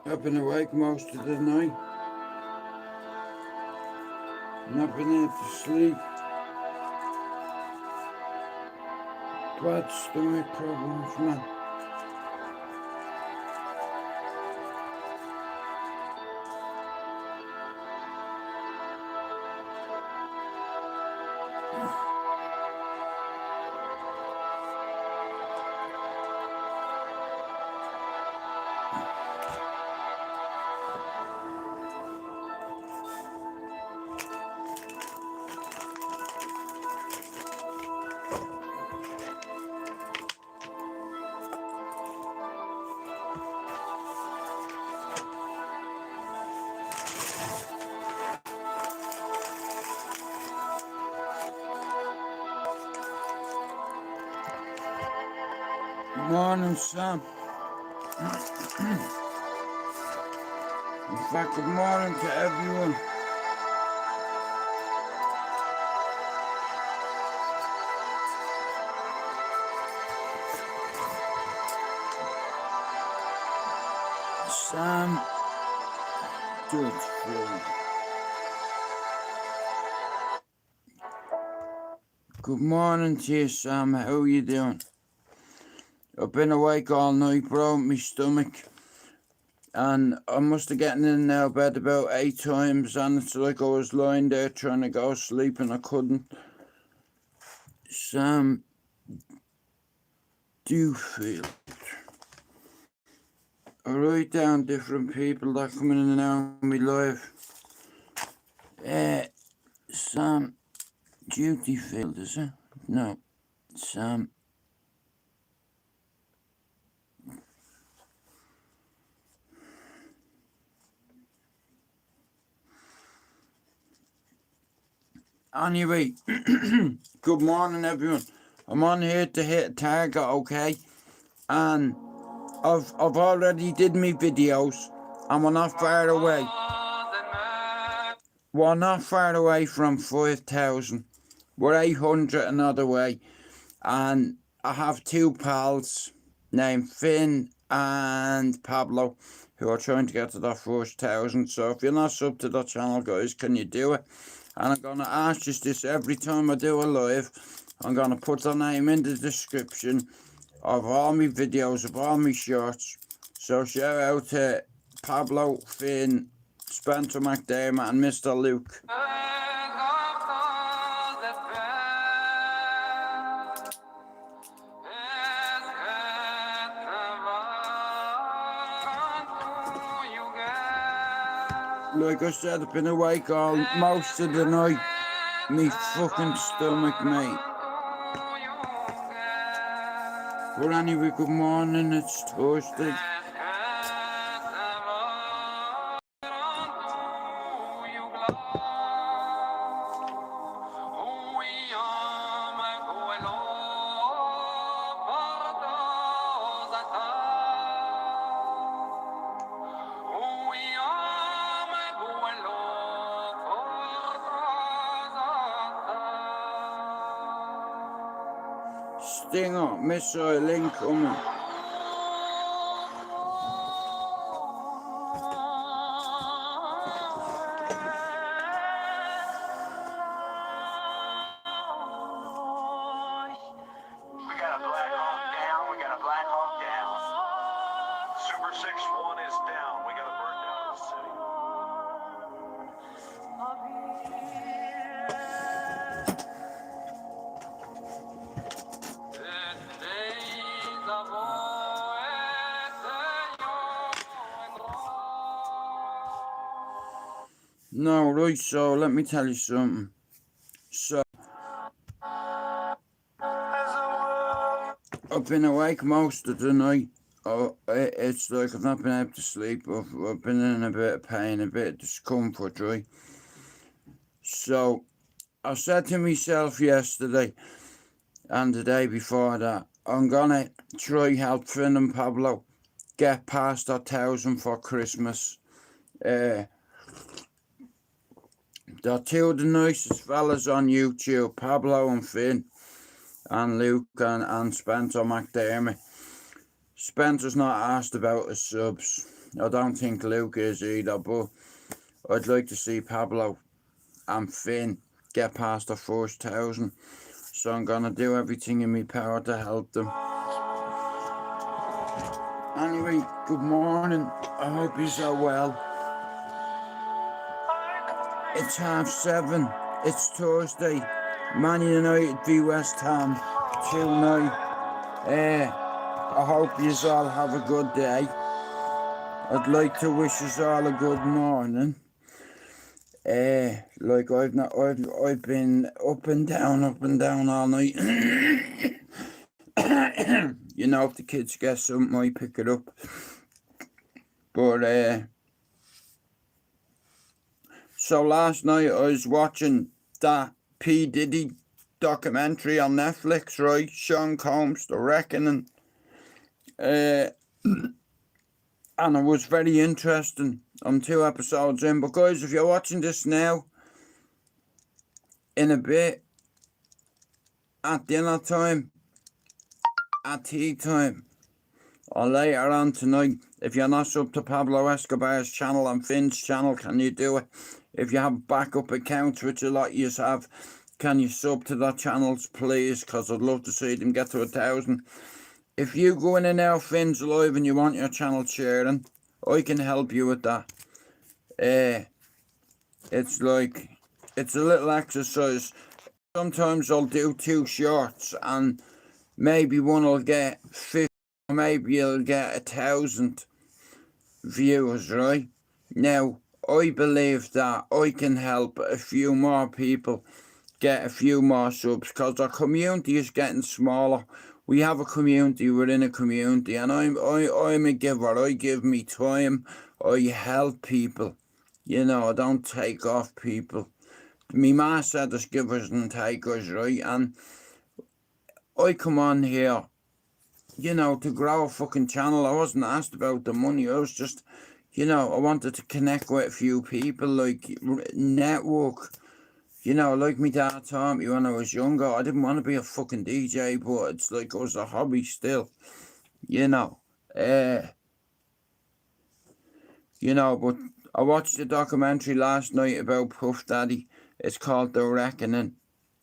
I've been awake most of the night. Not been able to sleep. Bad stomach problems, man. Morning, Sam. In fact, good morning to everyone. Sam Dudfield. Good morning to you, Sam. How are you doing? I've been awake all night, bro, my stomach. And I must have gotten in now bed about 8 times, and it's like I was lying there trying to go to sleep and I couldn't. Sam Dudfield. I write down different people that come in and out of my life. Sam Dudfield, is it? No, Sam. Anyway, good morning, everyone. I'm on here to hit a target, okay? And I've already did my videos, and we're not far away. We're not far away from 5,000. We're 800 another way. And I have 2 pals named Finn and Pablo who are trying to get to that first 1,000. So if you're not sub to that channel, guys, can you do it? And I'm going to ask you this every time I do a live. I'm going to put their name in the description of all my videos, of all my shorts. So shout out to Pablo, Finn, Spencer McDermott and Mr. Luke. Like I said, I've been awake most of the night. Me fucking stomach, mate. But anyway, good morning, it's Thursday. Stinger, missile incoming. Super 6-1 is down. We got a bird down in the city. No, right, so let me tell you something. So, I've been awake most of the night. Oh, it's like I've not been able to sleep. I've been in a bit of pain, a bit of discomfort, right? So, I said to myself yesterday and the day before that, I'm gonna try help Finn and Pablo get past 1,000 for Christmas. They're 2 of the nicest fellas on YouTube, Pablo and Finn, and Luke and Spencer McDermott. Spencer's not asked about his subs. I don't think Luke is either, but I'd like to see Pablo and Finn get past the first 1,000. So I'm gonna do everything in my power to help them. Anyway, good morning. I hope you're so well. It's 7:30. It's Thursday. Man United v West Ham 2-0. I hope you all have a good day. I'd like to wish you all a good morning. Like I've been up and down all night. You know, if the kids get something, I pick it up. But so last night I was watching that P. Diddy documentary on Netflix, right? Sean Combs, The Reckoning. And it was very interesting. I'm 2 episodes in. But guys, if you're watching this now, in a bit, at dinner time, at tea time, or later on tonight, if you're not subbed to Pablo Escobar's channel and Finn's channel, can you do it? If you have backup accounts, which a lot of you have, can you sub to their channels, please? Because I'd love to see them get to 1,000. If you go in and out Finn's live and you want your channel sharing, I can help you with that. It's like, it's a little exercise. Sometimes I'll do 2 shorts and maybe one will get 50, or maybe you'll get 1,000 viewers, right? Now, I believe that I can help a few more people get a few more subs because our community is getting smaller. We have a community within a community, and I'm a giver. I give me time. I help people. You know, I don't take off people. Me ma said there's givers and takers, right? And I come on here, you know, to grow a fucking channel. I wasn't asked about the money. I was just, you know, I wanted to connect with a few people, like network. You know, like my dad taught me when I was younger, I didn't want to be a fucking DJ, but it's like it was a hobby still. You know, but I watched the documentary last night about Puff Daddy. It's called The Reckoning.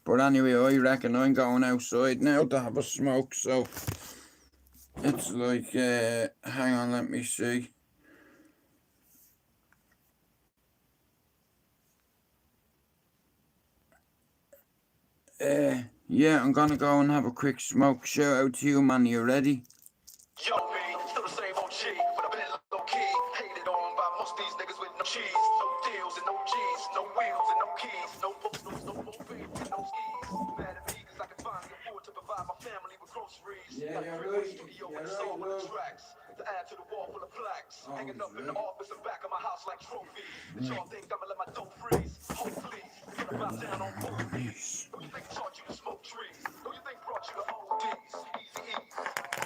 But anyway, I reckon I'm going outside now to have a smoke, so it's like, hang on, let me see. Yeah, I'm gonna go and have a quick smoke. Shout out to you, man. You ready? Yo, B, still the same OG, but I've been low key. Hated on by most of these niggas with no cheese, no deals and no G's, no wheels and no keys, no books, no mobiles and no skis. Mad at me because I can finally afford to provide my family with groceries. Yeah, got a you're crib with a right. studio You're with a song right, with the tracks. To add to the wall full of plaques. Hanging up in the right. office and back of my house like trophies. But y'all think I'ma let my dope freeze? Hope please, put a bounce down on both knees. Who you think taught you to smoke trees? Who you think brought you to ODs? Easy E's,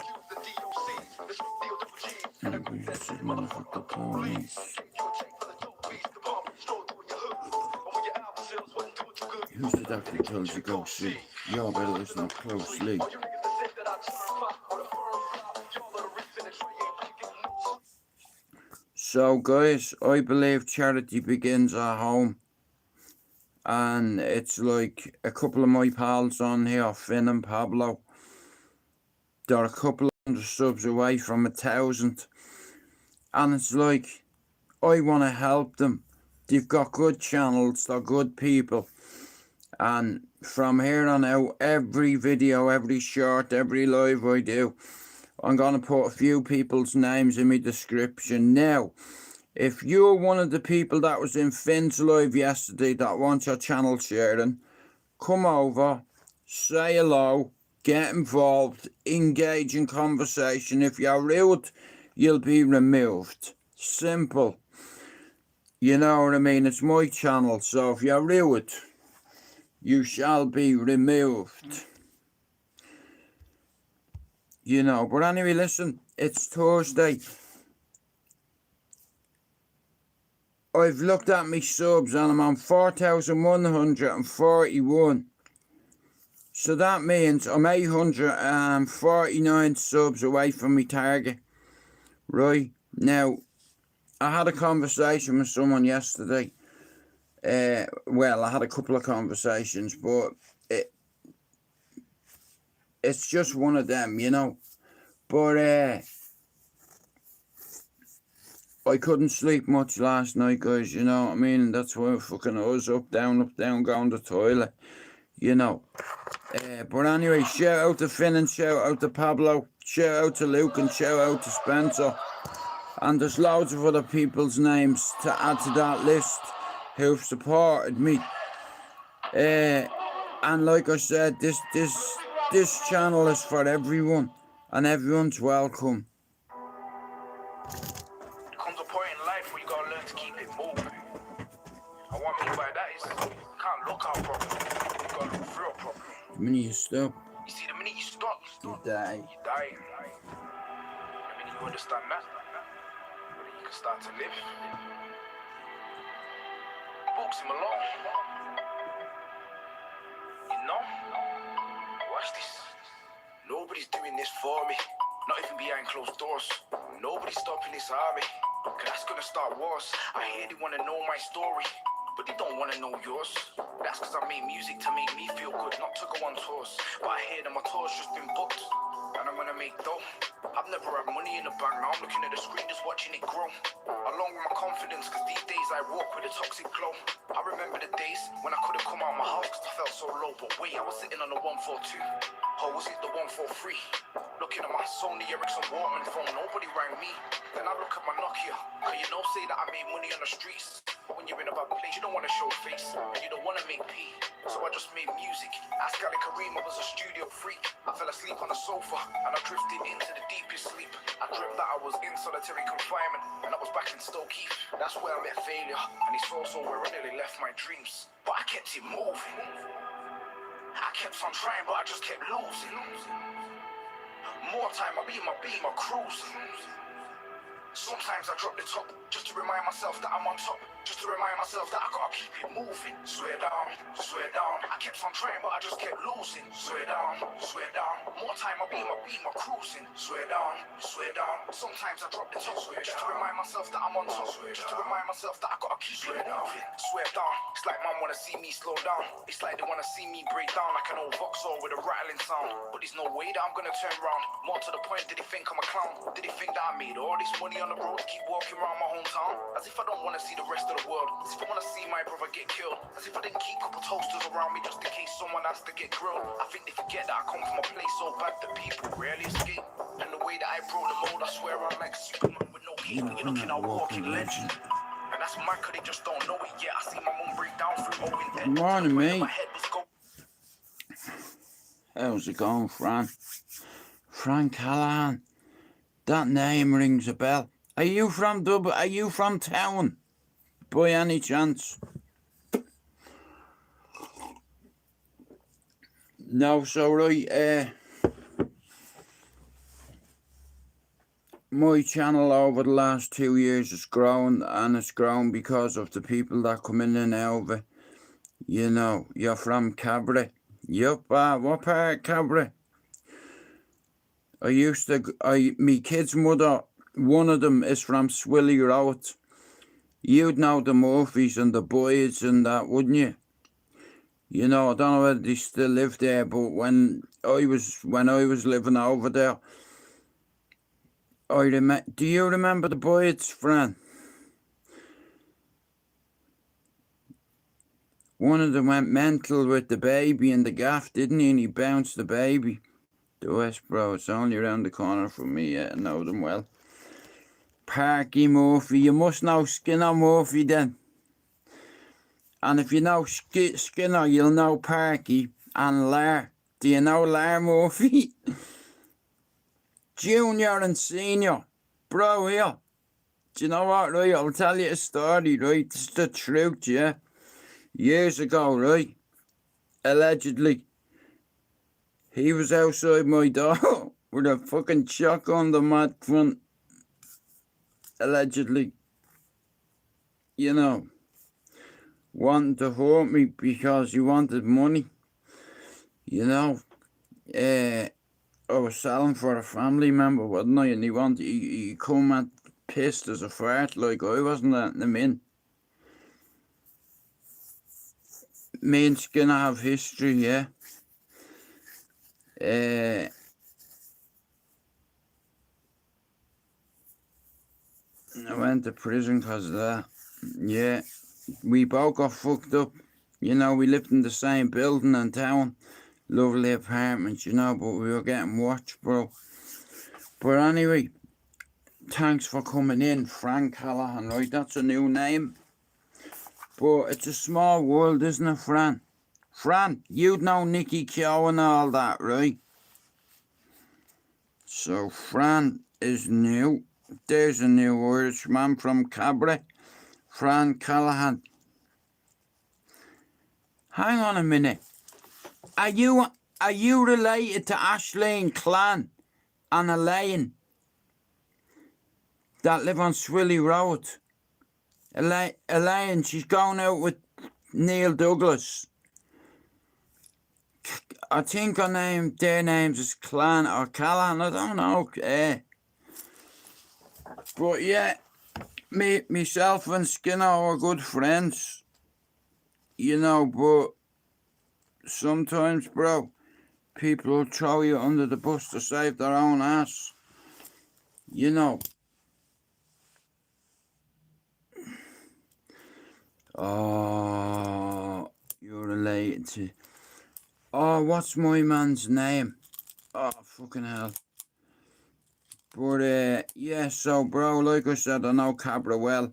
accuse the DOCs. This real deal double G. And a group that said motherfucker police. Take you a check for the dope beats. The bomb stroll through your hood. But when your album sales wasn't doing too good, Who's the doctor that told you go see? Y'all better listen up closely. all you niggas that said that I turn pop or the firm flop, y'all are the reason that Trey ain't picking notes. So, guys, I believe charity begins at home. And it's like a couple of my pals on here, Finn and Pablo. They're a couple of 100 subs away from 1,000. And it's like, I want to help them. They've got good channels, they're good people. And from here on out, every video, every short, every live I do, I'm going to put a few people's names in my description. Now, if you're one of the people that was in Finn's live yesterday that wants your channel sharing, come over, say hello, get involved, engage in conversation. If you're rude, you'll be removed. Simple. You know what I mean? It's my channel, so if you're rude, you shall be removed. You know, but anyway, listen, it's Thursday. I've looked at my subs and I'm on 4,141. So that means I'm 849 subs away from my target. Right, now, I had a conversation with someone yesterday. Well, I had a couple of conversations, but it's just one of them, you know. But I couldn't sleep much last night, guys, you know what I mean? And that's why I was up, down, going to the toilet, you know. But anyway, shout out to Finn and shout out to Pablo, shout out to Luke and shout out to Spencer. And there's loads of other people's names to add to that list who've supported me. And like I said, this channel is for everyone, and everyone's welcome. Comes a point in life where you gotta learn to keep it moving. And what I mean by that is you can't look out properly. You gotta look through it properly. The minute you stop, You see, the minute you stop, you die. You die. The minute you understand that, then you can start to live. Books him along. You know? Watch this. Nobody's doing this for me. Not even behind closed doors. Nobody's stopping this army. Cause that's gonna start wars. I hear they wanna know my story, but they don't wanna know yours. That's cause I made music to make me feel good, not to go on tours. But I hear that my tours just been booked, and I'm gonna make dough. I've never had money in the bank, now I'm looking at the screen just watching it grow. Along with my confidence, cause these days I walk with a toxic glow. I remember the days when I couldn't come out my house cause I felt so low. But wait, I was sitting on the 142, or was it the 143? Looking at my Sony Ericsson Walkman phone, nobody rang me. Then I look at my Nokia, cause you know say that I made money on the streets. But when you're in a bad place, you don't want to show face, and you don't want to make pee. So I just made music. Ask Ali Kareem, I was a studio freak. I fell asleep on the sofa, and I drifted into the deepest sleep. I dreamt that I was in solitary confinement, and I was back in Stoke Heath. That's where I met failure, and it's also where I nearly left my dreams. But I kept it moving. I kept on trying, but I just kept losing. More time, I be in my beam, I cruise. Sometimes I drop the top, just to remind myself that I'm on top. Just to remind myself that I gotta keep it moving. Swear down, swear down. I kept on trying, but I just kept losing. Swear down, swear down. More time, I be in my beam, I cruising. Swear down, swear down. Sometimes I drop the top, just to remind myself that I'm on top. Just to remind myself that I gotta keep it moving. Swear down. It's like mom wanna see me slow down. It's like they wanna see me break down like an old Vauxhall with a rattling sound. But there's no way that I'm gonna turn round. More to the point, did they think I'm a clown? Did they think that I made all this money on the road to keep walking around my hometown? As if I don't wanna see the rest of the world. As if I wanna see my brother get killed. As if I didn't keep a couple toasters around me just in case someone has to get grilled. I think they forget that I come from a place so bad that people rarely escape. And the way that I broke the mold, I swear I'm like Superman with no cape. You're looking at a walking legend. And that's mad cause they just don't know it yet. I see my mum break down through Owen dead. Morning, mate. My head was going. How's it going, Fran? Frank Callahan. That name rings a bell. Are you from Dublin? Are you from town? By any chance? No, so right, my channel over the last 2 years has grown, and it's grown because of the people that come in and out of it. You know, you're from Cabra. Yup, what part of Cabra? Me kid's mother, one of them is from Swilly Road. You'd know the Murphys and the Boyds and that, wouldn't you? You know, I don't know whether they still live there, but when I was living over there, do you remember the Boyds, Fran? One of them went mental with the baby in the gaff, didn't he? And he bounced the baby. The West Bro, it's only around the corner from me, yeah, I know them well. Parky Murphy, you must know Skinner Murphy then. And if you know Skinner, you'll know Parky and Lar. Do you know Lar Murphy? Junior and senior. Bro, here. Do you know what, right? I'll tell you a story, right? This is the truth, yeah? Years ago, right? Allegedly. He was outside my door with a fucking shock on the mat front. Allegedly. You know. Wanting to hurt me because he wanted money. You know. I was selling for a family member, wasn't I? And he come pissed as a fart, like I wasn't letting them in. Me and Skinner have history, yeah. I went to prison because of that. Yeah, we both got fucked up. You know, we lived in the same building in town. Lovely apartments, you know, but we were getting watched, bro. But anyway, thanks for coming in, Frank Callahan, right? That's a new name. But it's a small world, isn't it, Fran? Fran, you'd know Nicky Kyo and all that, right? So Fran is new. There's a new Irishman from Cabaret, Fran Callahan. Hang on a minute. Are you related to Ashleen Clan and Elaine that live on Swilly Road? Elaine, she's going out with Neil Douglas. I think their names is Clan or Callahan, I don't know. But yeah, myself and Skinner are good friends. You know, but sometimes, bro, people will throw you under the bus to save their own ass. You know. Oh, you're related to... Oh, what's my man's name? Oh, fucking hell. But, yeah, so, bro, like I said, I know Cabra well.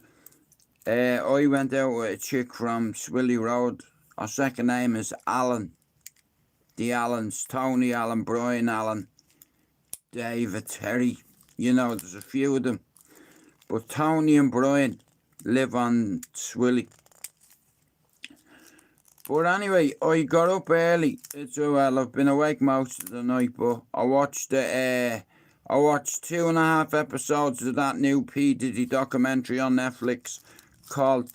I went out with a chick from Swilly Road. Her second name is Alan. The Allens, Tony Allen, Brian Allen, David, Terry. You know, there's a few of them. But Tony and Brian live on Swilly. But anyway, I got up early. Well, I've been awake most of the night, but I watched 2.5 episodes of that new P. Diddy documentary on Netflix called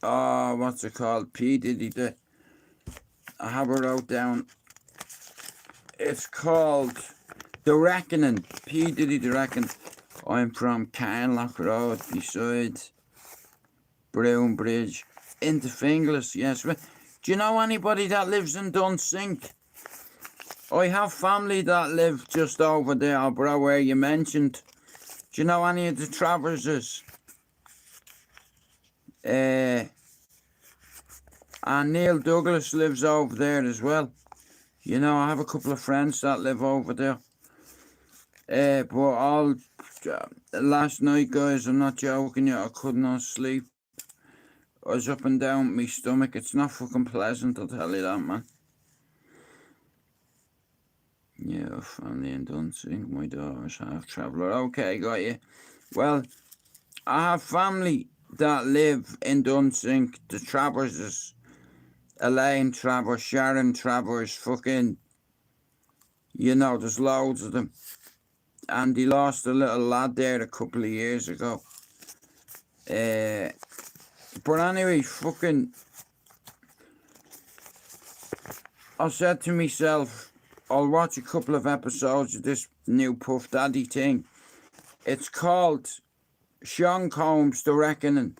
what's it called? P. Diddy. I have it wrote down. It's called The Reckoning. P. Diddy The Reckoning. I'm from Carnlough Road, beside Brown Bridge. Into Finglas, yes. Do you know anybody that lives in Dunsink? I have family that live just over there, bro, where you mentioned. Do you know any of the Traverses? And Neil Douglas lives over there as well. You know, I have a couple of friends that live over there. But last night, guys, I'm not joking you, I could not sleep. I was up and down my stomach. It's not fucking pleasant, I'll tell you that, man. Yeah, family in Dunsink. My daughter's half traveller. Okay, got you. Well, I have family that live in Dunsink. The Traverses. Elaine Travers, Sharon Travers, fucking... You know, there's loads of them. And he lost a little lad there a couple of years ago. But anyway, fucking... I said to myself, I'll watch a couple of episodes of this new Puff Daddy thing. It's called Sean Combs The Reckoning.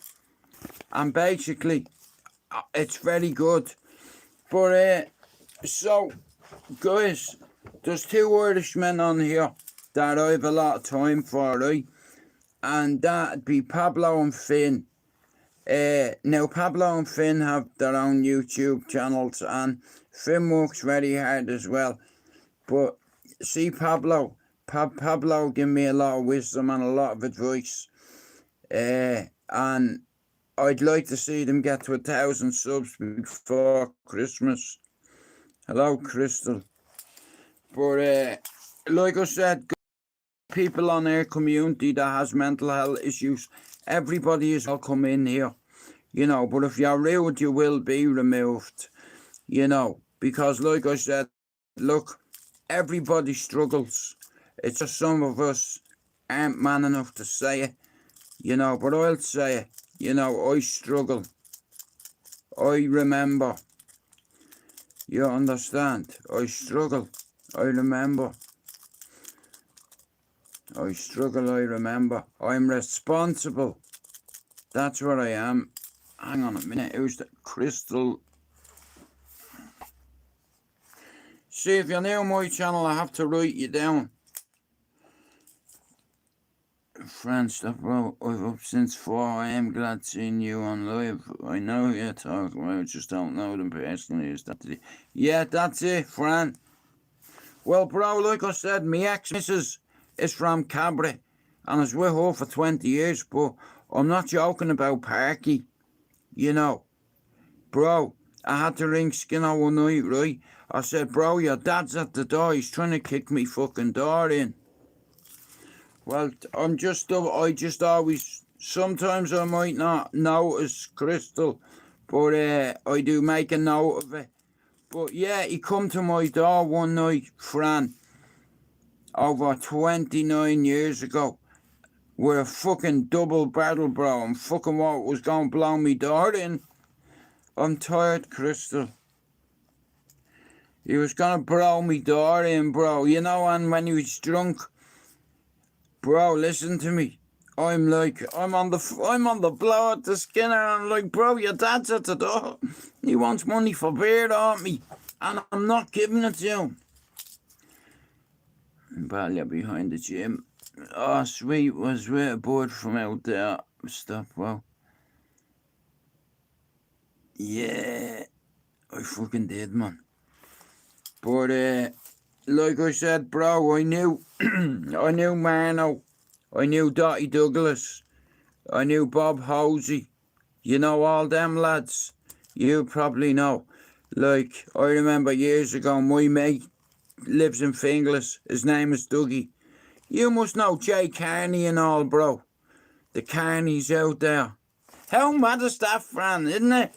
And basically, it's very good. But, so, guys, there's two Irishmen on here that I have a lot of time for, right? And that'd be Pablo and Finn. Now, Pablo and Finn have their own YouTube channels, and Finn works very hard as well. But see, Pablo gave me a lot of wisdom and a lot of advice. And I'd like to see them get to 1,000 subs before Christmas. Hello, Crystal. But like I said, people on our community that has mental health issues, everybody is welcome in here, you know. But if you're rude, you will be removed, you know. Because like I said, look, everybody struggles. It's just some of us aren't man enough to say it, you know. But I'll say it, you know, I struggle. I remember. You understand? I struggle. I remember. I struggle, I remember. I'm responsible. That's what I am. Hang on a minute. Who's the Crystal? See, if you're new on my channel, I have to write you down. Fran, stop, bro. I'm up since 4. I am glad seeing you on live. I know you're talking about, I just don't know them personally. Is that it? Yeah, that's it, Fran. Well, bro, like I said, my ex-missus is from Cabra, and I was with her for 20 years, but I'm not joking about Parky, you know. Bro, I had to ring Skinner one night, right? I said, bro, your dad's at the door. He's trying to kick me fucking door in. Well, I just always, sometimes I might not notice Crystal, but I do make a note of it. But yeah, he come to my door one night, Fran, over 29 years ago, with a fucking double barrel, bro, and fucking what was going to blow me door in. I'm tired, Crystal. He was going to blow me door in, bro. You know, and when he was drunk, bro, listen to me. I'm on the blow at the Skinner, and I'm like, bro, your dad's at the door. He wants money for beer on me, and I'm not giving it to him. Baller behind the gym. Oh, sweet, was with a board from out there. Stop, wow. Yeah, I fucking did, man. But, like I said, bro, I knew, I knew Marno. I knew Dottie Douglas. I knew Bob Hosey. You know all them lads. You probably know. Like, I remember years ago, my mate lives in Finglas. His name is Dougie. You must know Jay Carney and all, bro. The Carneys out there. How mad is that, Fran, isn't it?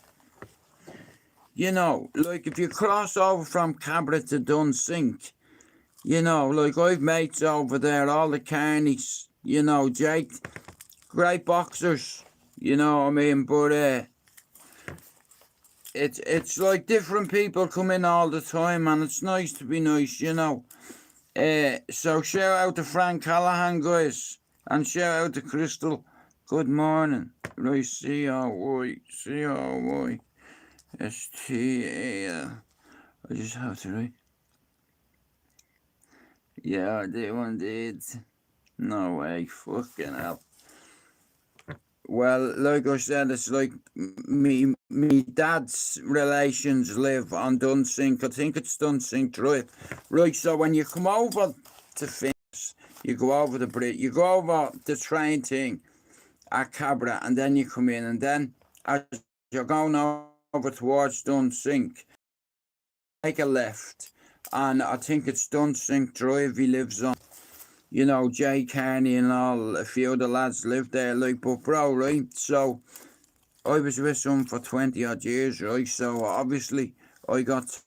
You know, like if you cross over from Cabra to Dunsink, you know, like I've mates over there, all the Carneys, you know, Jake, great boxers, you know what I mean, but it's like different people come in all the time, and it's nice to be nice, you know. So shout out to Frank Callahan, guys, and shout out to Crystal. Good morning. Right, C-R-Y, S-T-A-L. I just have to write. Yeah, they one did. No way, fucking hell. Well, like I said, it's like me dad's relations live on Dunsink. I think it's Dunsink Drive. Right, so when you come over to Finns, you go over the bridge, you go over the train thing at Cabra, and then you come in, and then as you're going over towards Dunsink, take a left, and I think it's Dunsink Drive he lives on. You know, Jay Carney and all, a few of the lads live there, like, but bro, right, so I was with some for 20 odd years, right, so obviously I got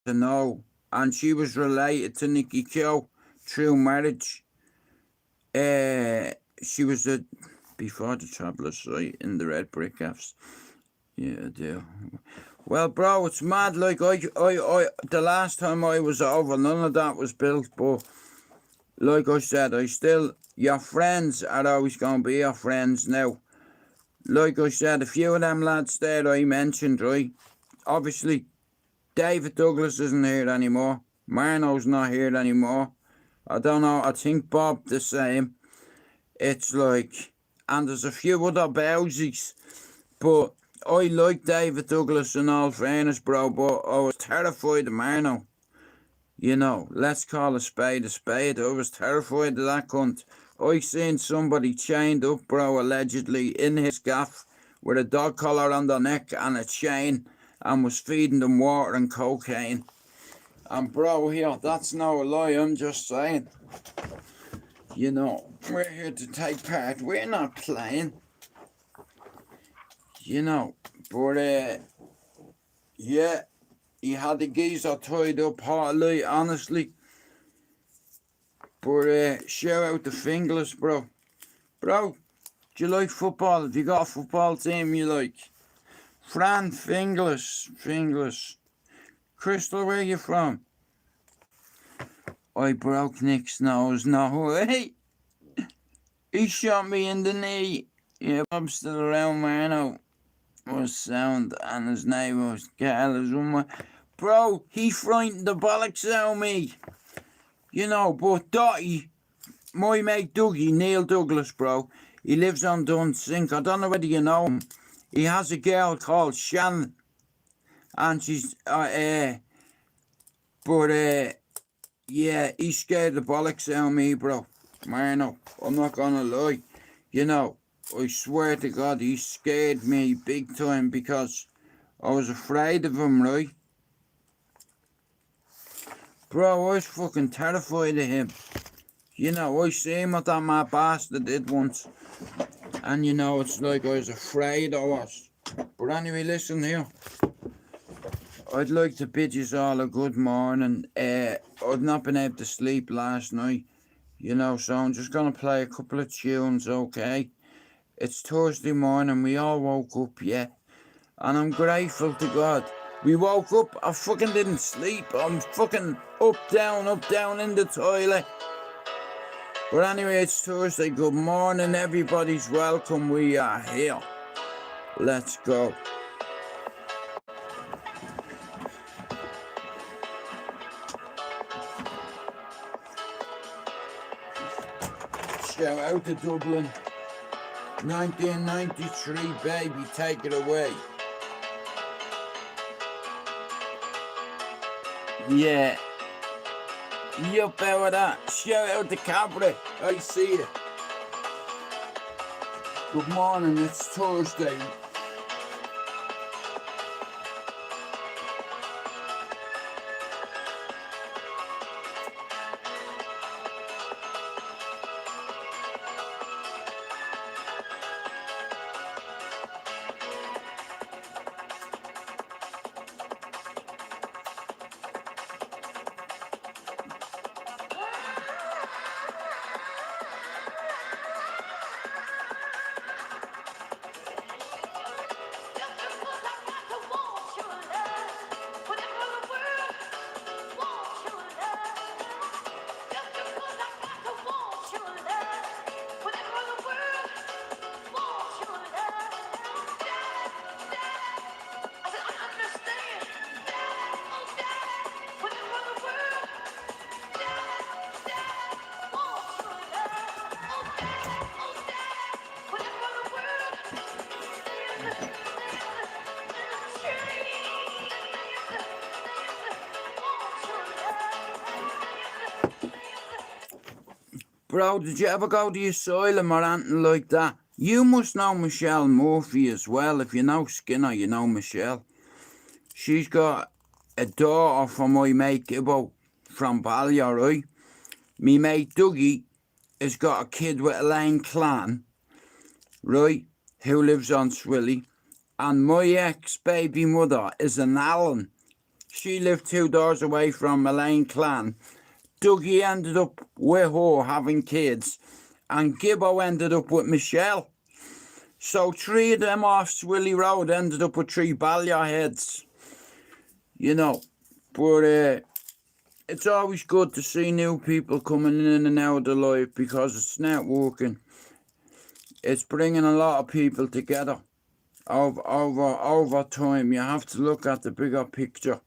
to know, and she was related to Nicky Kyo through marriage. She was before the Travellers, right, in the Red Brick Fs. Yeah, I do. Well, bro, it's mad, like, the last time I was over, none of that was built, but like I said, your friends are always going to be your friends now. Like I said, a few of them lads there I mentioned, right? Obviously, David Douglas isn't here anymore. Marno's not here anymore. I don't know, I think Bob the same. It's like, and there's a few other Bowsies, but I like David Douglas in all fairness, bro, but I was terrified of Marno. You know, let's call a spade a spade. I was terrified of that cunt. I seen somebody chained up, bro, allegedly in his gaff with a dog collar on their neck and a chain, and was feeding them water and cocaine. And bro, here, that's no lie, I'm just saying. You know, we're here to take part. We're not playing. You know, but yeah. He had the geezer tied up hardly, honestly. But shout out to Finglas, bro. Bro, do you like football? Have you got a football team you like? Fran Finglas. Crystal, where you from? I broke Nick's nose, no way. He shot me in the knee. Yeah, I'm still around, man. Was sound, and his name was Carlos. Bro, he frightened the bollocks out of me. You know, but Dotty, my mate Dougie, Neil Douglas, bro, he lives on Dunsink. I don't know whether you know him. He has a girl called Shannon, and she's, yeah, he scared the bollocks out of me, bro. Man, I'm not gonna lie. You know, I swear to God, he scared me big time because I was afraid of him, right? Bro, I was fucking terrified of him. You know, I seen what that mad bastard did once. And you know, it's like I was afraid I was. But anyway, listen here. I'd like to bid you all a good morning. I've not been able to sleep last night. You know, so I'm just gonna play a couple of tunes, okay? It's Thursday morning, we all woke up, yeah. And I'm grateful to God. We woke up, I fucking didn't sleep. I'm fucking up, down in the toilet. But anyway, it's Thursday. Good morning, everybody's welcome. We are here. Let's go. Shout out to Dublin. 1993, baby, take it away. Yeah. Yup, out of that. Shout out to Cabra. I see you. Good morning, it's Thursday. Bro, did you ever go to the asylum or anything like that? You must know Michelle Murphy as well. If you know Skinner, you know Michelle. She's got a daughter from my mate Gibbo from Ballier, right? Me mate Dougie has got a kid with Elaine Clan, right? Who lives on Swilly. And my ex-baby mother is an Allen. She lived 2 doors away from Elaine Clan. Dougie ended up with her having kids, and Gibbo ended up with Michelle. So 3 of them off Swilly Road ended up with 3 Ballier heads. You know, but it's always good to see new people coming in and out of the life because it's networking. It's bringing a lot of people together over time. You have to look at the bigger picture.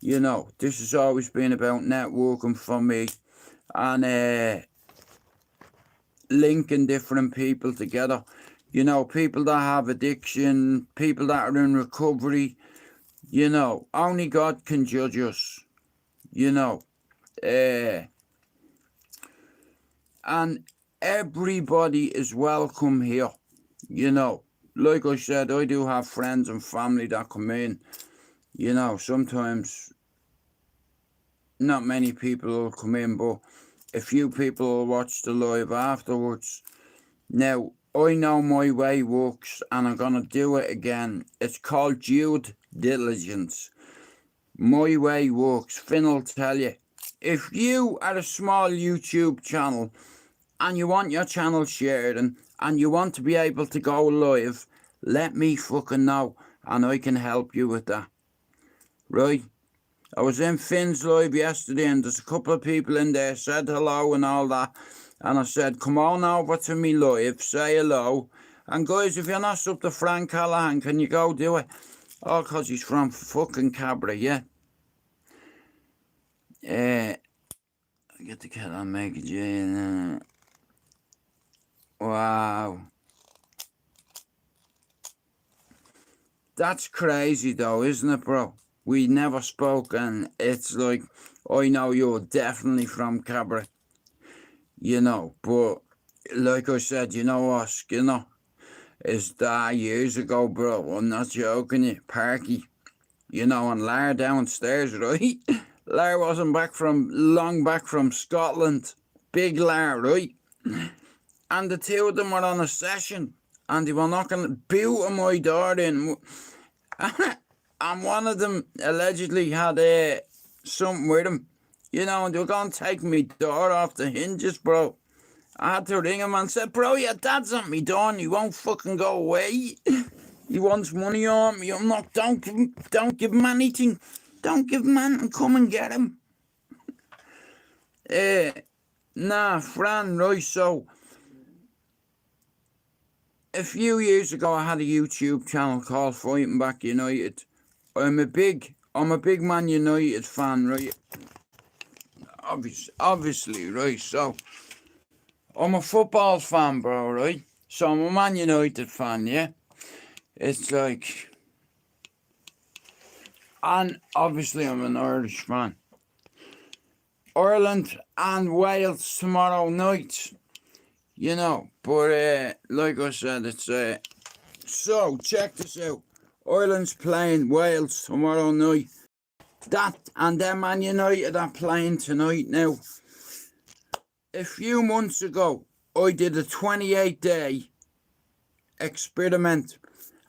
You know, this has always been about networking for me and linking different people together. You know, people that have addiction, people that are in recovery. You know, only God can judge us. You know, and everybody is welcome here. You know, like I said, I do have friends and family that come in. You know, sometimes not many people will come in, but a few people will watch the live afterwards. Now, I know my way works and I'm going to do it again. It's called due diligence. My way works. Finn will tell you. If you are a small YouTube channel and you want your channel shared and you want to be able to go live, let me fucking know and I can help you with that. Right? I was in Finn's live yesterday and there's a couple of people in there said hello and all that. And I said, come on over to me live, say hello. And guys, if you're not sub to Frank Callahan, can you go do it? Oh, because he's from fucking Cabra, yeah. Get the cat on Make a J. Wow. That's crazy though, isn't it, bro? We never spoke, and it's like, I know you're definitely from Cabra, you know, but like I said, you know what, Skinner is that years ago, bro. I'm not joking you, Parky, you know, and Lar downstairs, right? Lar wasn't long back from Scotland, big Lar, right? And the two of them were on a session, and they were knocking, booting my door in. And one of them allegedly had something with him, you know, and they were going to take me door off the hinges, bro. I had to ring him and said, bro, your dad's at me door and he won't fucking go away. He wants money on me. I'm not, don't give him anything. Don't give him anything, come and get him. Nah, Fran, right, so a few years ago I had a YouTube channel called Fighting Back United. I'm a big Man United fan, right? Obviously, right? So, I'm a football fan, bro, right? So, I'm a Man United fan, yeah? It's like... And, obviously, I'm an Irish fan. Ireland and Wales tomorrow night, you know? But, like I said, it's... So, check this out. Ireland's playing Wales tomorrow night. That and then Man United are playing tonight now. A few months ago, I did a 28-day experiment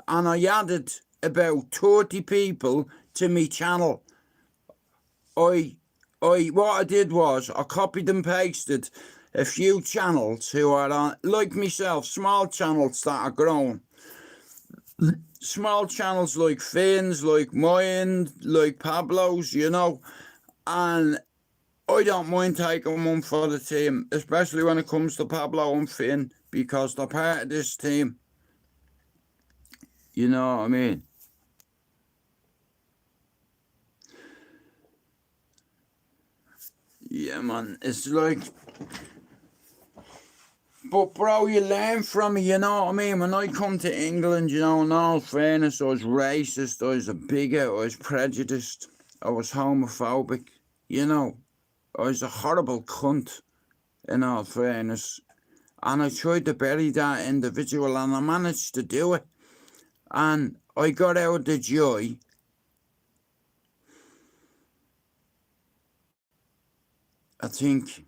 and I added about 30 people to my channel. What I did was I copied and pasted a few channels who are on, like myself, small channels that are growing. Small channels like Finn's, like mine, like Pablo's, you know, and I don't mind taking one for the team, especially when it comes to Pablo and Finn, because they're part of this team. You know what I mean? Yeah, man, it's like... But bro, you learn from it, you know what I mean? When I come to England, you know, in all fairness, I was racist, I was a bigot, I was prejudiced, I was homophobic, you know. I was a horrible cunt, in all fairness. And I tried to bury that individual and I managed to do it. And I got out the joy. I think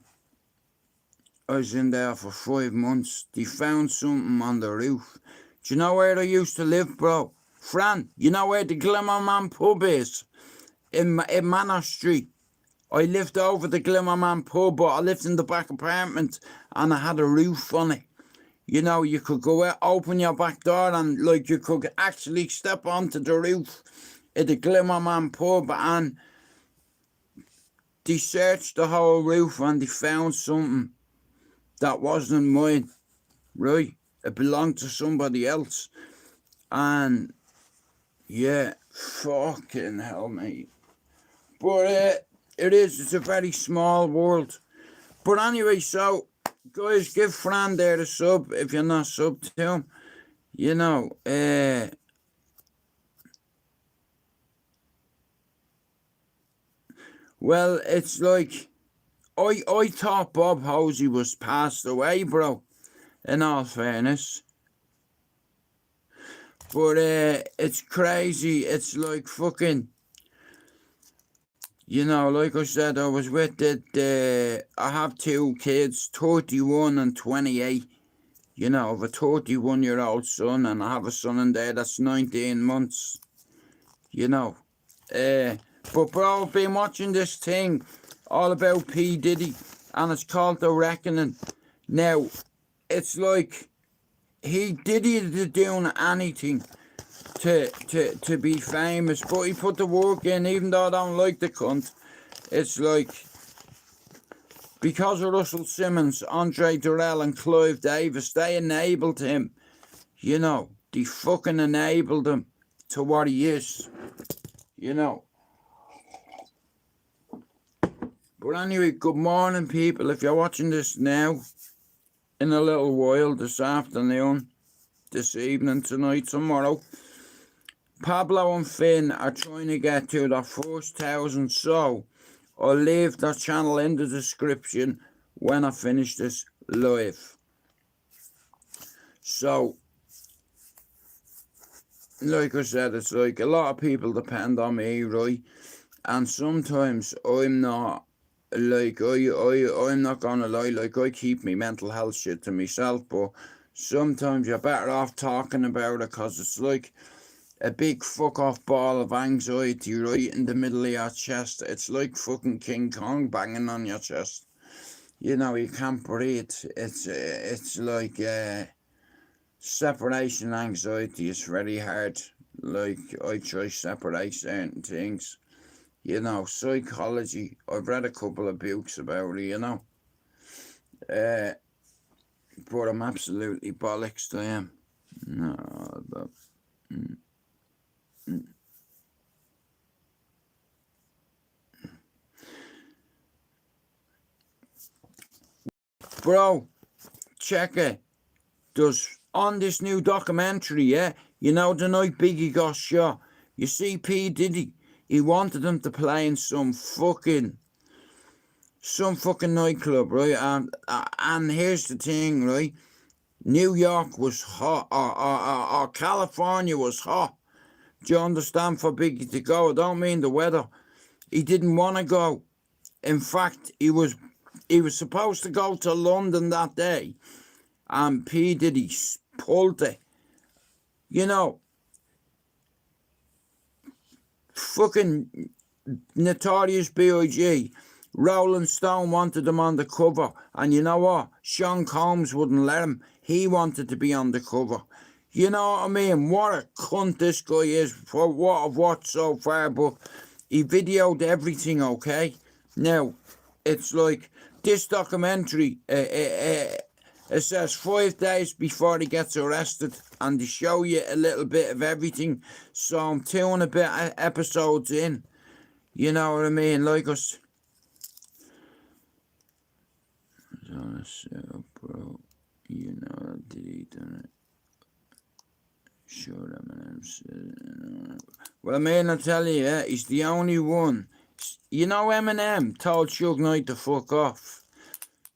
I was in there for 5 months. They found something on the roof. Do you know where I used to live, bro? Fran, you know where the Glimmerman pub is? In Manor Street. I lived over the Glimmerman pub, but I lived in the back apartment and I had a roof on it. You know, you could go out, open your back door and like you could actually step onto the roof at the Glimmerman pub, and they searched the whole roof and they found something that wasn't mine, right? It belonged to somebody else. And yeah, fucking hell, mate. But it's a very small world. But anyway, so guys, give Fran there a sub if you're not subbed to him. You know, well, it's like I thought Bob Hosey was passed away, bro, in all fairness. But it's crazy. It's like fucking, you know, like I said, I was with it. I have 2 kids, 31 and 28. You know, I have a 31-year-old son, and I have a son in there that's 19 months. You know. But bro, I've been watching this thing all about P. Diddy, and it's called The Reckoning. Now, it's like Diddy is doing anything to be famous, but he put the work in, even though I don't like the cunt. It's like, because of Russell Simmons, Andre Durrell and Clive Davis, they enabled him. You know, they fucking enabled him to what he is. You know. But anyway, good morning, people. If you're watching this now, in a little while, this afternoon, this evening, tonight, tomorrow, Pablo and Finn are trying to get to their first 1,000, so I'll leave their channel in the description when I finish this live. So, like I said, it's like a lot of people depend on me, right? And sometimes I'm not, like, I'm not gonna lie, like, I keep my mental health shit to myself, but sometimes you're better off talking about it, because it's like a big fuck off ball of anxiety right in the middle of your chest. It's like fucking King Kong banging on your chest. You know, you can't breathe. It's like separation anxiety is very hard. Like, I try to separate certain things. You know, psychology, I've read a couple of books about it, you know. But I'm absolutely bollocks, I am. No, but... Bro, check it. There's on this new documentary, yeah? You know, the night Biggie got shot. You see P. Diddy, he wanted him to play in some fucking nightclub, right? And here's the thing, right? New York was hot, or California was hot. Do you understand, for Biggie to go? I don't mean the weather. He didn't want to go. In fact, he was supposed to go to London that day, and P. Diddy pulled it. You know, fucking Notorious B.I.G., Rolling Stone wanted him on the cover, and you know what? Sean Combs wouldn't let him. He wanted to be on the cover. You know what I mean? What a cunt this guy is, for what I've watched so far, but he videoed everything, okay? Now, it's like, this documentary, it says 5 days before he gets arrested, and they show you a little bit of everything. So I'm 2 and a bit episodes in. You know what I mean? Like us. So, bro, you know, did he done it? Sure, Eminem. Well, I mean, I tell you, yeah, he's the only one. You know, Eminem told Suge Knight to fuck off.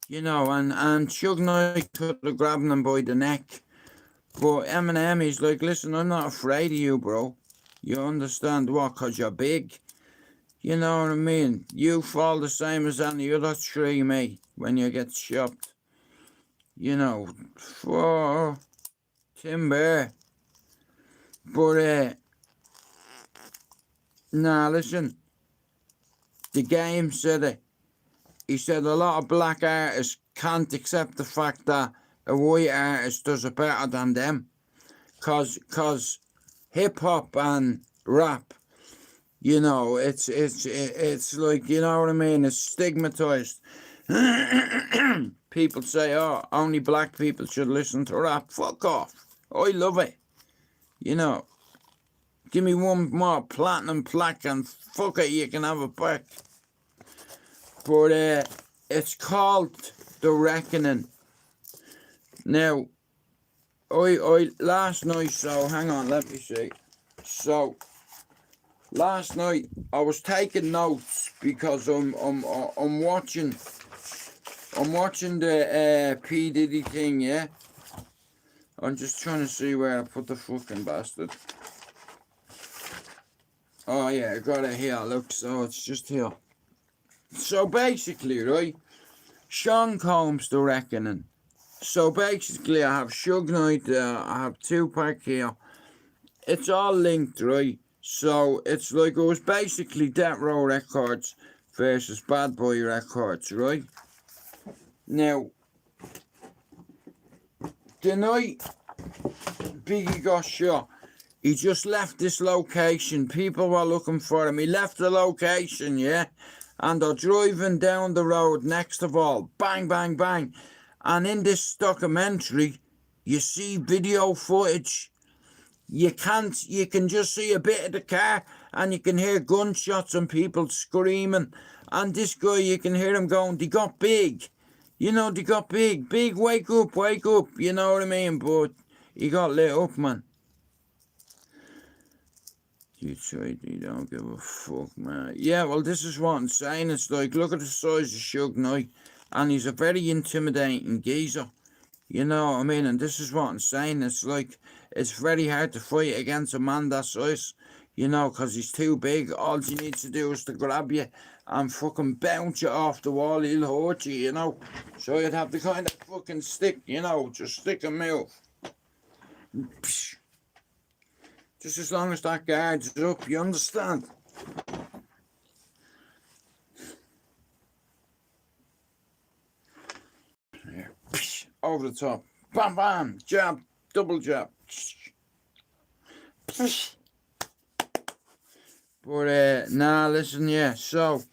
You know, and Suge Knight could have grabbed him by the neck. But Eminem, he's like, listen, I'm not afraid of you, bro. You understand what? Because you're big. You know what I mean? You fall the same as any other tree, mate, when you get chopped. You know, for timber. But, nah, listen. The Game said it. He said a lot of black artists can't accept the fact that a white artist does it better than them. Cause hip-hop and rap, you know, it's like, you know what I mean, it's stigmatized. People say, oh, only black people should listen to rap. Fuck off. I love it. You know, give me one more platinum plaque and fuck it, you can have it back. But it's called The Reckoning. Now, I last night, so hang on, let me see. So last night I was taking notes because I'm watching the P. Diddy thing, yeah. I'm just trying to see where I put the fucking bastard. Oh yeah, I got it here. Look, so it's just here. So basically, right, Sean Combs, The Reckoning. So basically, I have Suge Knight there, I have Tupac here. It's all linked, right? So it's like, it was basically Death Row Records versus Bad Boy Records, right? Now, the night Biggie got shot, he just left this location. People were looking for him. He left the location, yeah? and they're driving down the road next of all, bang, bang, bang. And in this documentary, you see video footage. You can just see a bit of the car, and you can hear gunshots and people screaming. And this guy, you can hear him going, they got big. You know, they got big. Big, wake up, wake up. You know what I mean? But he got lit up, man. You don't give a fuck, man. Yeah, well, this is what I'm saying. It's like, look at the size of Suge Knight. And he's a very intimidating geezer. You know what I mean? And this is what I'm saying. It's like, it's very hard to fight against a man that size. You know, because he's too big. All he needs to do is to grab you and fucking bounce you off the wall. He'll hurt you, you know. So you'd have to kind of fucking stick, you know, just stick him out. Just as long as that guard's up, you understand? Yeah. Over the top. Bam, bam. Jab. Double jab. But, nah, listen, yeah. So,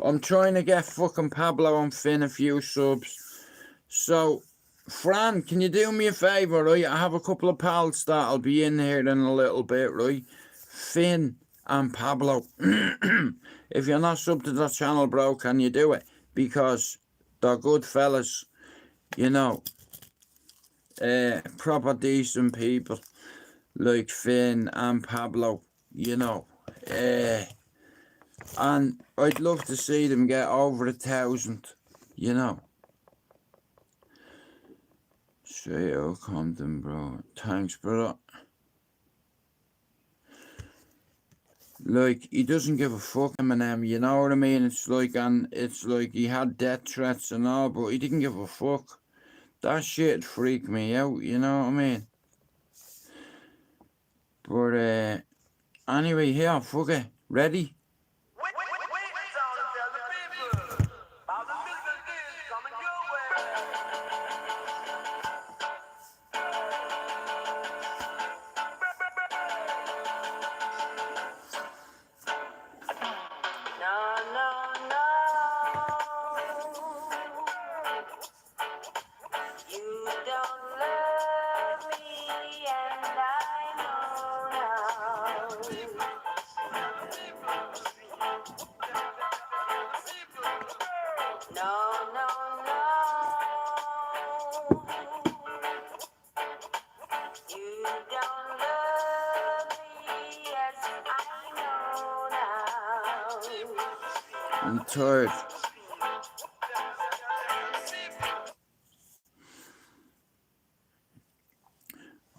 I'm trying to get fucking Pablo and Finn a few subs. So, Fran, can you do me a favour, right? I have a couple of pals that'll be in here in a little bit, right? Finn and Pablo. If you're not subbed to that channel, bro, can you do it? Because they're good fellas, you know. Proper decent people like Finn and Pablo, you know. And I'd love to see them get over 1,000, you know. Straight out Compton, bro. Thanks, brother. Like, he doesn't give a fuck, Eminem, you know what I mean? It's like, and it's like he had death threats and all, but he didn't give a fuck. That shit freaked me out, you know what I mean? But, anyway, here, fuck it. Ready? I'm tired.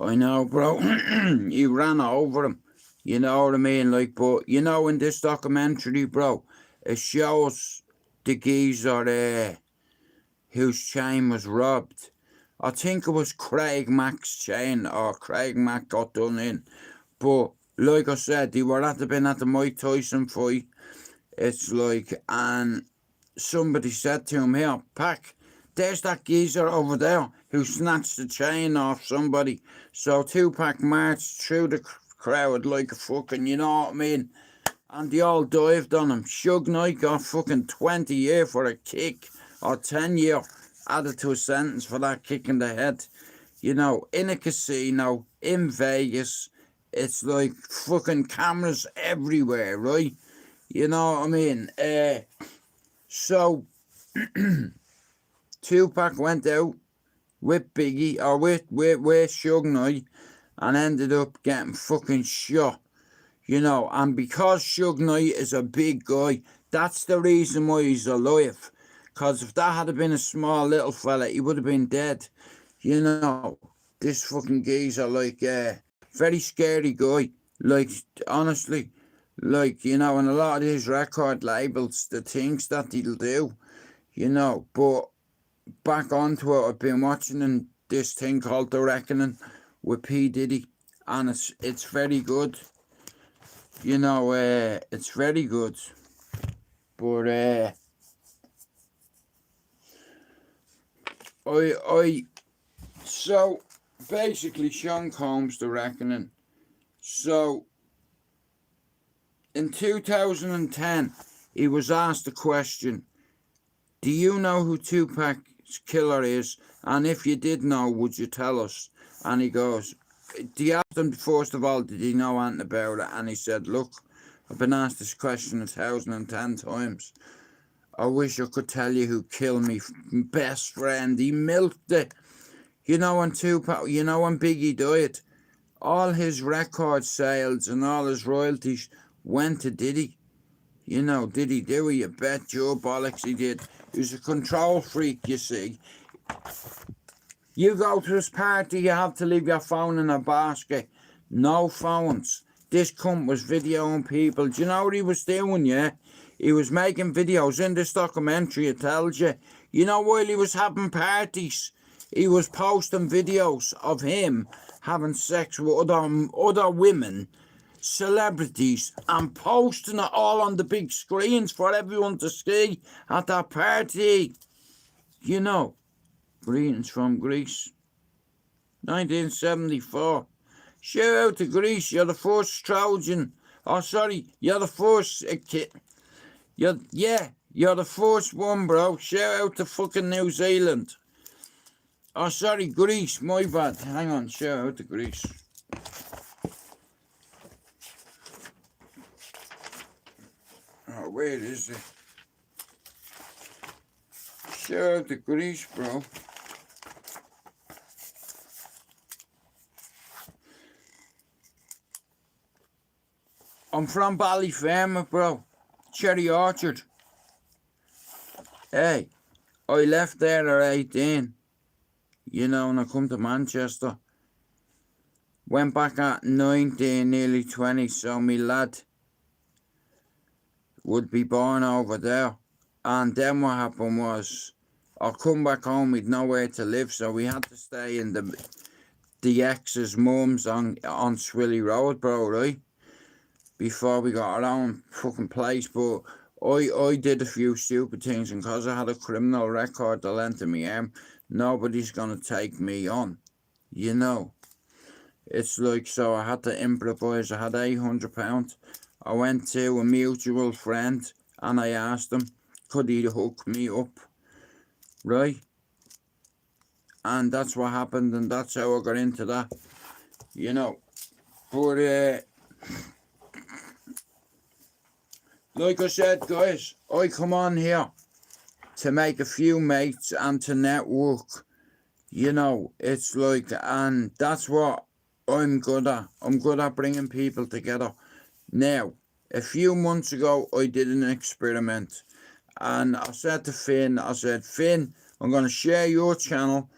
I know, bro. He ran over him. You know what I mean? Like, but, you know, in this documentary, bro, it shows the geezer whose chain was robbed. I think it was Craig Mack's chain, or Craig Mack got done in. But, like I said, they were been at the Mike Tyson fight. It's like, and somebody said to him, here, Pac, there's that geezer over there who snatched the chain off somebody. So Tupac marched through the crowd like a fucking, you know what I mean? And they all dived on him. Suge Knight got fucking 20 years for a kick, or 10 years added to a sentence for that kick in the head. You know, in a casino, in Vegas, it's like fucking cameras everywhere, right? You know what I mean? So, Tupac went out with Biggie, or with Suge Knight, and ended up getting fucking shot. You know, and because Suge Knight is a big guy, that's the reason why he's alive. Because if that had been a small little fella, he would have been dead. You know, this fucking geezer, like, very scary guy. Like, honestly, like, you know, and a lot of these record labels, the things that he'll do, you know. But back onto it, I've been watching this thing called The Reckoning with P. Diddy, and it's very good. You know, it's very good. But so basically Sean Combs, The Reckoning. So in 2010, he was asked the question, do you know who Tupac's killer is? And if you did know, would you tell us? And he goes, he asked him first of all, did he know anything about it? And he said, look, I've been asked this question 1,010 times. I wish I could tell you who killed me best friend. He milked it. You know when Tupac, you know when Biggie died, all his record sales and all his royalties went to Diddy. You know, did he do it? You bet Joe bollocks he did. He was a control freak, you see. You go to his party, you have to leave your phone in a basket. No phones. This cunt was videoing people. Do you know what he was doing, yeah? He was making videos in this documentary, it tells you. You know, while he was having parties, he was posting videos of him having sex with other women, celebrities, and posting it all on the big screens for everyone to see at that party. You know, greetings from Greece. 1974. Shout out to Greece, you're the first Trojan. Oh, sorry, you're the first kid. You're the first one, bro. Shout out to fucking New Zealand. Oh, sorry, Greece, my bad. Hang on, shout out to Greece. Oh, where is it? Shout out to Greece, bro. I'm from Ballyfermot, bro. Cherry Orchard. Hey, I left there at 18. You know, and I come to Manchester. Went back at 19, nearly 20, so me lad would be born over there. And then what happened was, I come back home, we'd nowhere to live, so we had to stay in the ex's mum's on Swilly Road, bro, right? Before we got our own fucking place, but I did a few stupid things, and because I had a criminal record the length of me arm, nobody's gonna take me on, you know. It's like, so I had to improvise. I had £800. I went to a mutual friend and I asked him, could he hook me up, right? And that's what happened, and that's how I got into that, you know. But like I said, guys, I come on here to make a few mates and to network. You know, it's like, and that's what I'm good at. I'm good at bringing people together. Now, a few months ago, I did an experiment. And I said to Finn, Finn, I'm going to share your channel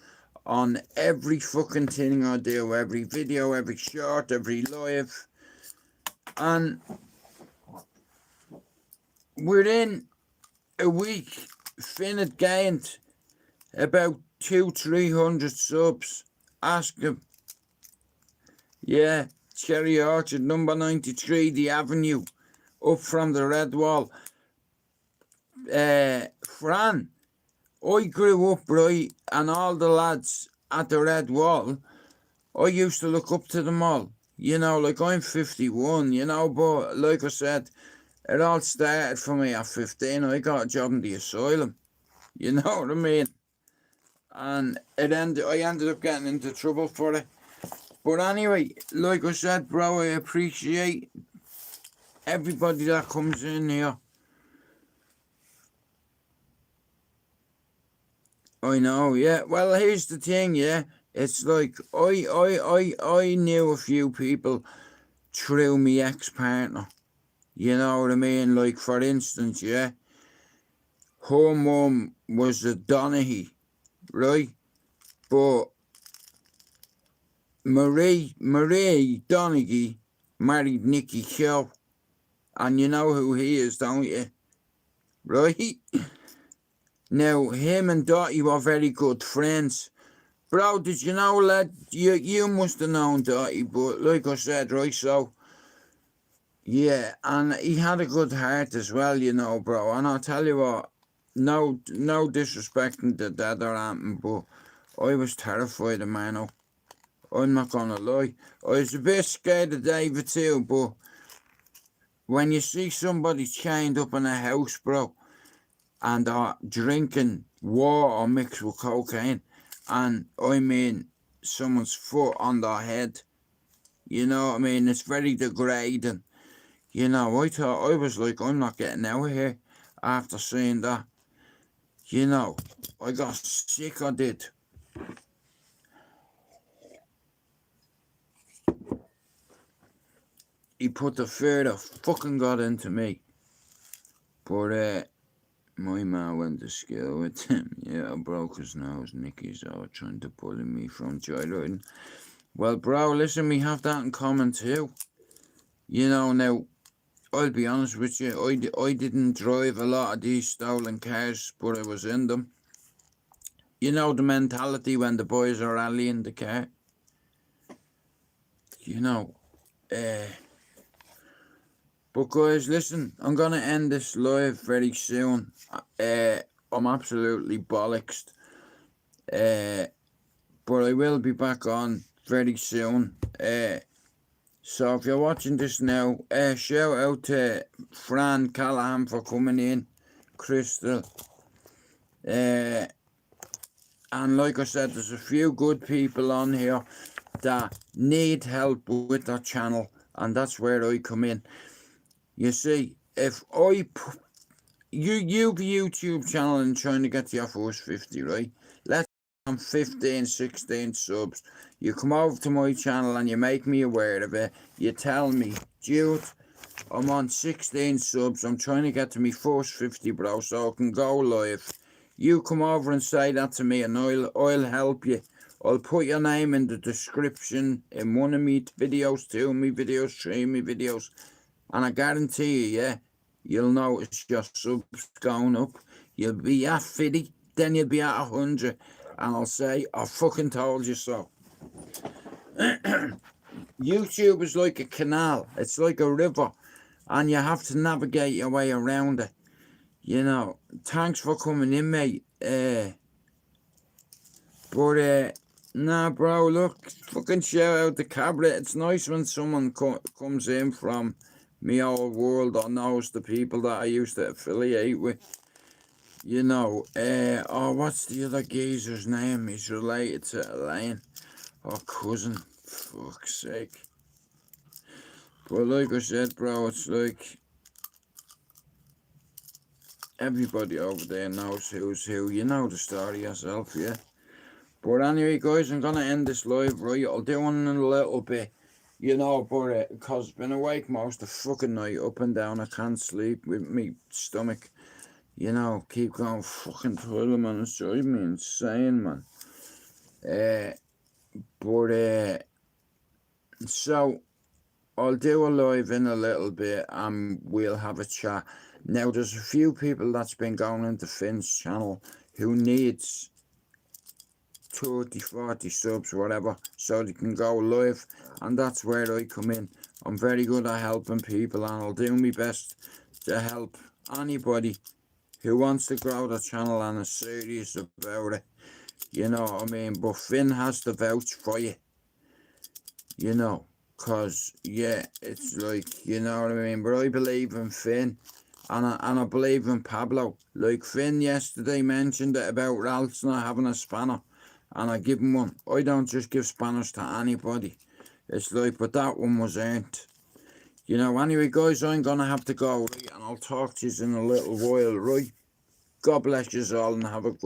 on every fucking thing I do. Every video, every short, every live. And within a week, Finn had gained about 200-300 subs. Ask him. Yeah, Cherry Orchard, number 93, the Avenue, up from the Red Wall. Fran, I grew up, right, and all the lads at the Red Wall, I used to look up to them all. You know, like, I'm 51, you know, but like I said, it all started for me at 15. I got a job in the asylum. You know what I mean? And I ended up getting into trouble for it. But anyway, like I said, bro, I appreciate everybody that comes in here. I know, yeah. Well, here's the thing, yeah. It's like, I knew a few people through my ex-partner. You know what I mean? Like, for instance, yeah. Her mum was a Donaghy, right? But Marie Donaghy married Nicky Shaw. And you know who he is, don't you? Right? Now, him and Dottie were very good friends. Bro, did you know, lad? You must have known Dottie, but like I said, right, so... Yeah, and he had a good heart as well, you know, bro. And I'll tell you what, no disrespecting the dad or anything, but I was terrified of Mano. I'm not gonna lie. I was a bit scared of David too, but when you see somebody chained up in a house, bro, and are drinking water mixed with cocaine, and I mean someone's foot on their head, you know what I mean? It's very degrading. You know, I was like, I'm not getting out of here after seeing that. You know, I got sick, I did. He put the fear of fucking God into me. But my man went to school with him. Yeah, I broke his nose. Nicky's out trying to bully me from joyriding. Well, bro, listen, we have that in common too. You know, now, I'll be honest with you, I didn't drive a lot of these stolen cars, but I was in them. You know the mentality when the boys are rallying the car? You know, but guys, listen, I'm going to end this live very soon. I'm absolutely bollocksed. But I will be back on very soon. So if you're watching this now, shout out to Fran Callahan for coming in, Crystal. And like I said, there's a few good people on here that need help with their channel, and that's where I come in. You see, if you have a YouTube channel and trying to get to your first 50, right? Let's say I'm 15, 16 subs. You come over to my channel and you make me aware of it. You tell me, dude, I'm on 16 subs. I'm trying to get to my first 50, bro, so I can go live. You come over and say that to me and I'll help you. I'll put your name in the description in one of me videos, 2 of me videos, 3 of me videos. And I guarantee you, yeah, you'll notice your subs going up. You'll be at 50, then you'll be at 100. And I'll say, I fucking told you so. YouTube is like a canal. It's like a river. And you have to navigate your way around it. You know, thanks for coming in, mate. Nah, bro, look, fucking shout out to Cabra. It's nice when someone comes in from me old world or knows the people that I used to affiliate with. You know, oh, what's the other geezer's name? He's related to Elaine. Or cousin. Fuck's sake. But like I said, bro, it's like everybody over there knows who's who. You know the story yourself, yeah? But anyway, guys, I'm going to end this live, right? I'll do one in a little bit, you know, but because I've been awake most of the fucking night, up and down, I can't sleep with me stomach, you know, keep going fucking toilet, man, it's driving me insane, man. So, I'll do a live in a little bit, and we'll have a chat. Now, there's a few people that's been going into Finn's channel who needs 30, 40 subs, whatever, so they can go live, and that's where I come in. I'm very good at helping people, and I'll do my best to help anybody who wants to grow their channel and is serious about it. You know what I mean? But Finn has to vouch for you. You know, because, yeah, it's like, you know what I mean? But I believe in Finn, and I believe in Pablo. Like Finn yesterday mentioned it about Ralph's not having a spanner, and I give him one. I don't just give spanners to anybody. It's like, but that one was earned. You know, anyway, guys, I'm going to have to go, right? And I'll talk to you in a little while, right? God bless you all and have a good